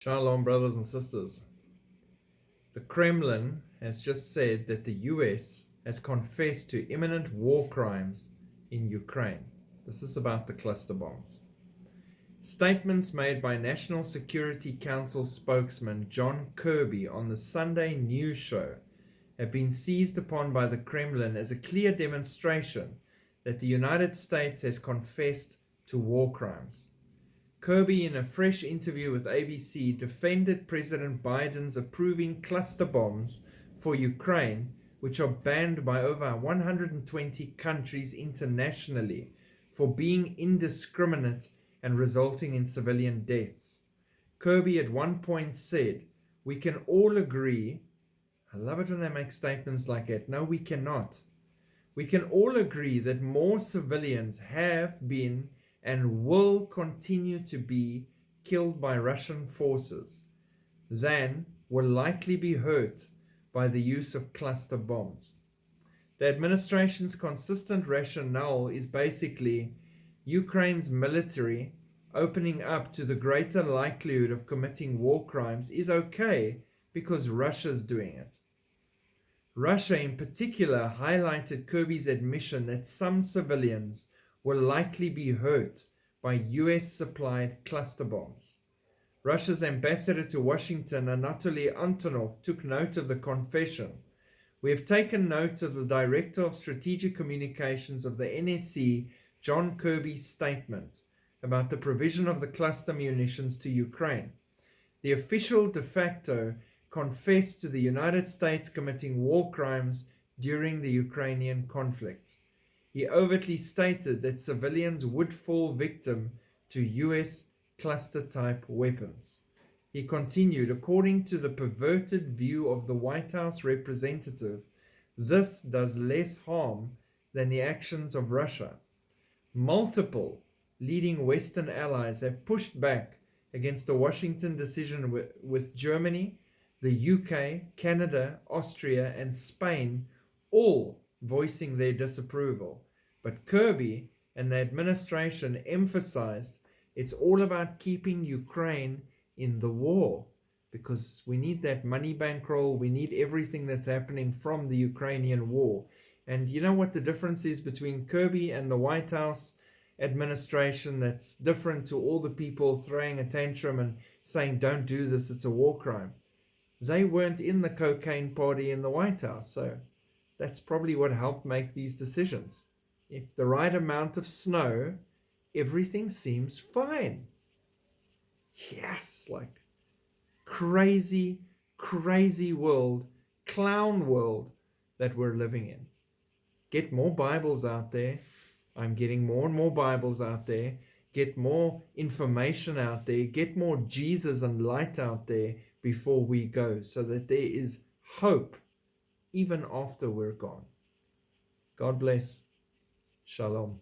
Shalom, brothers and sisters. The Kremlin has just said that the US has confessed to imminent war crimes in Ukraine. This is about the cluster bombs. Statements made by National Security Council spokesman John Kirby on the Sunday news show have been seized upon by the Kremlin as a clear demonstration that the United States has confessed to war crimes. Kirby, in a fresh interview with ABC, defended President Biden's approving cluster bombs for Ukraine, which are banned by over 120 countries internationally for being indiscriminate and resulting in civilian deaths. Kirby at one point said, "We can all agree." I love it when they make statements like that. No, we cannot. We can all agree that more civilians have been and will continue to be killed by Russian forces than will likely be hurt by the use of cluster bombs. The administration's consistent rationale is basically Ukraine's military opening up to the greater likelihood of committing war crimes is okay because Russia's doing it. Russia in particular highlighted Kirby's admission that some civilians will likely be hurt by US-supplied cluster bombs. Russia's ambassador to Washington, Anatoly Antonov, took note of the confession. "We have taken note of the Director of Strategic Communications of the NSC, John Kirby's statement about the provision of the cluster munitions to Ukraine. The official de facto confessed to the United States committing war crimes during the Ukrainian conflict. He overtly stated that civilians would fall victim to US cluster-type weapons." He continued, "According to the perverted view of the White House representative, this does less harm than the actions of Russia. Multiple leading Western allies have pushed back against the Washington decision with Germany, the UK, Canada, Austria, and Spain all voicing their disapproval. But Kirby and the administration emphasized it's all about keeping Ukraine in the war because we need that money bankroll, we need everything that's happening from the Ukrainian war." And you know what the difference is between Kirby and the White House administration that's different to all the people throwing a tantrum and saying, "Don't do this, it's a war crime"? They weren't in the cocaine party in the White House, so that's probably what helped make these decisions. If the right amount of snow, everything seems fine. Yes, like crazy, crazy world, clown world that we're living in. Get more Bibles out there. I'm getting more and more Bibles out there. Get more information out there. Get more Jesus and light out there before we go so that there is hope even after we're gone. God bless. Shalom.